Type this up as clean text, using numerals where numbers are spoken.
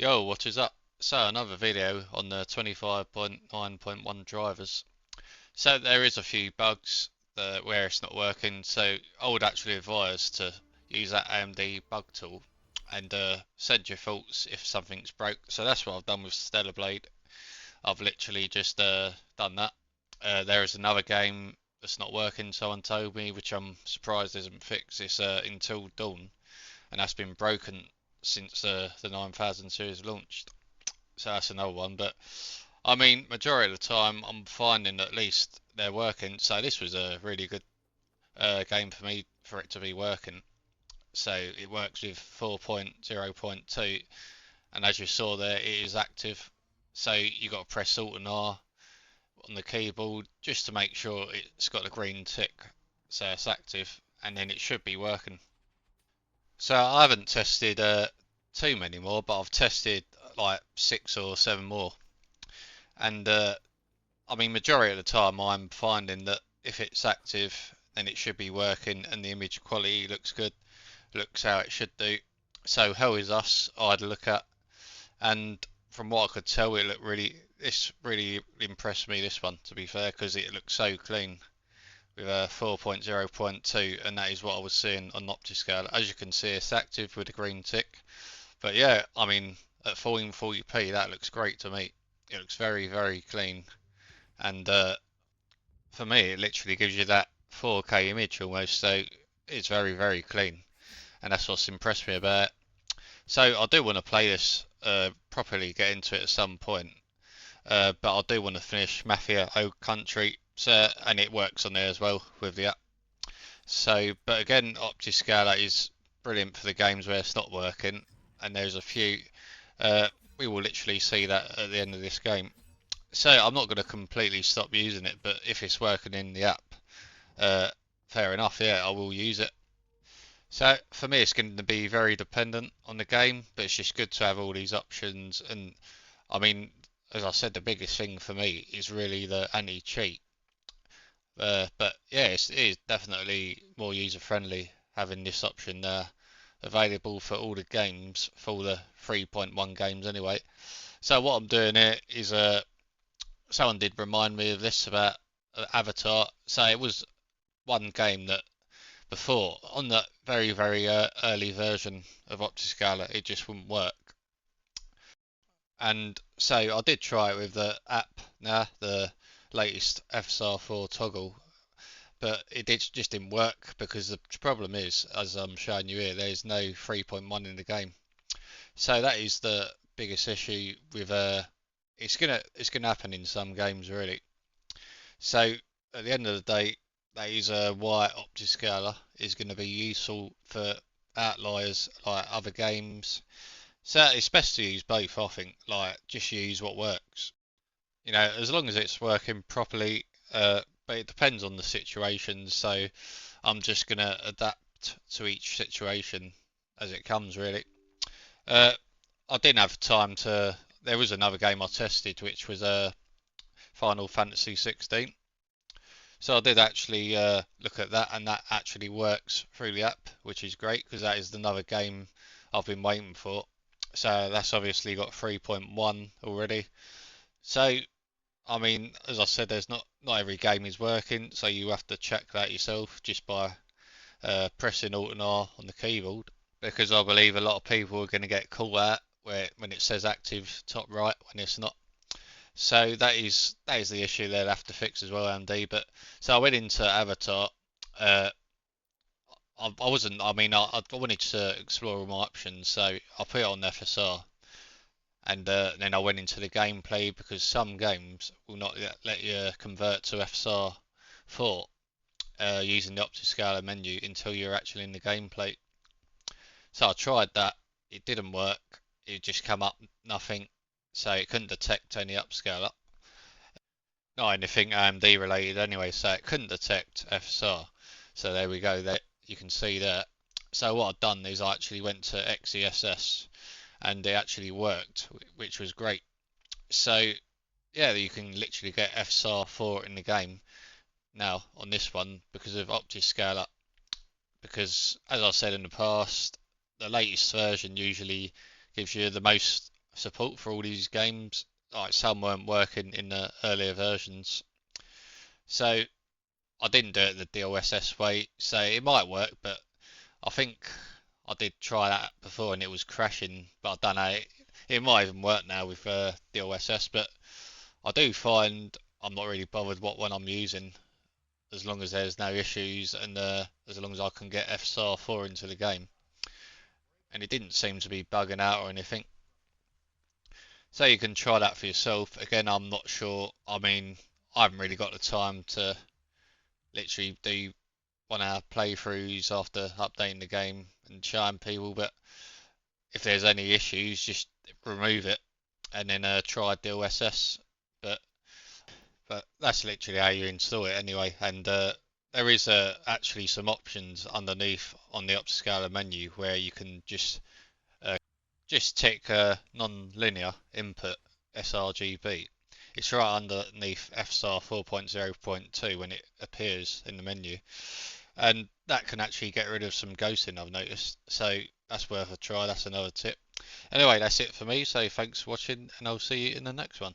Yo, what is up? So another video on the 25.9.1 drivers. So there is a few bugs where it's not working, so I would actually advise to use that AMD bug tool and send your faults if something's broke. So that's what I've done with Stellar Blade. I've literally just done that. There is another game that's not working, someone told me, which I'm surprised isn't fixed. It's Until Dawn, and that's been broken since the 9000 series launched. So that's another one. But I mean, majority of the time, I'm finding at least they're working. So this was a really good game for me for it to be working. So it works with 4.0.2, and as you saw there, it is active. So you got to press Alt and R on the keyboard just to make sure it's got a green tick, so it's active, and then it should be working. So I haven't tested too many more, but I've tested like 6 or 7 more, and I mean, majority of the time, I'm finding that if it's active, then it should be working, and the image quality looks good, looks how it should do. So Hell is Us, I'd look at, and from what I could tell, it looked really. This really impressed me. This one, to be fair, because it looks so clean with a 4.0.2, and that is what I was seeing on Optiscale. As you can see, it's active with a green tick. But yeah, I mean, at 1440p, that looks great to me. It looks very, very clean, and for me, it literally gives you that 4K image almost. So it's very, very clean, and that's what's impressed me about it. So I do want to play this properly, get into it at some point. But I do want to finish Mafia Old Country, so and it works on there as well with the app. So, but again, OptiScaler is brilliant for the games where it's not working, and there's a few. Uh, we will literally see that at the end of this game. So I'm not going to completely stop using it, but if it's working in the app, uh, fair enough. Yeah, I will use it. So for me, it's going to be very dependent on the game, but it's just good to have all these options. And I mean, as I said, the biggest thing for me is really the anti-cheat. But yeah, it is definitely more user friendly having this option there available for all the games, for all the 3.1 games anyway. So what I'm doing here is someone did remind me of this about Avatar. So it was one game that before on that very early version of Optiscaler it just wouldn't work. And so I did try it with the app now, the latest FSR 4 toggle, but just didn't work because the problem is, as I'm showing you here, there's no 3.1 in the game. So that is the biggest issue with it's gonna happen in some games really. So at the end of the day, that is why OptiScaler is going to be useful for outliers like other games. So it's best to use both, I think. Like just use what works. As long as it's working properly. But it depends on the situation. So I'm just gonna adapt to each situation as it comes, really. Uh, I didn't have time to. There was another game I tested, which was Final Fantasy 16. So I did actually look at that, and that actually works through the app, which is great because that is another game I've been waiting for. So that's obviously got 3.1 already. So I mean, as I said, there's not every game is working, so you have to check that yourself just by pressing Alt and R on the keyboard. Because I believe a lot of people are going to get caught out where when it says active top right when it's not. So that is the issue they'll have to fix as well, MD. But so I went into Avatar. Uh, I wasn't. I mean, I wanted to explore all my options, so I put it on FSR, and then I went into the gameplay because some games will not let you convert to FSR 4 using the Optiscaler menu until you're actually in the gameplay. So I tried that. It didn't work. It just come up nothing, so it couldn't detect any upscaler. Not anything AMD related anyway, so it couldn't detect FSR. So there we go, there you can see there. So what I've done is I actually went to XESS and it actually worked, which was great. So yeah, you can literally get FSR 4 in the game now on this one because of OptiScaler. Because as I said in the past, the latest version usually gives you the most support for all these games. Like some weren't working in the earlier versions, so I didn't do it the DLSS way. So it might work, but I think I did try that before and it was crashing. But I don't know. It might even work now with DLSS, but I do find I'm not really bothered what one I'm using as long as there's no issues and as long as I can get FSR 4 into the game. And it didn't seem to be bugging out or anything. So you can try that for yourself. Again, I'm not sure. I mean, I haven't really got the time to literally do 1 hour playthroughs after updating the game and showing people, but if there's any issues, just remove it and then try DLSS. But but that's literally how you install it anyway. And there is actually some options underneath on the upscaler menu where you can uh, just tick non-linear input sRGB. It's right underneath FSR 4.0.2 when it appears in the menu, and that can actually get rid of some ghosting I've noticed. So that's worth a try. That's another tip. Anyway, that's it for me. So thanks for watching, and I'll see you in the next one.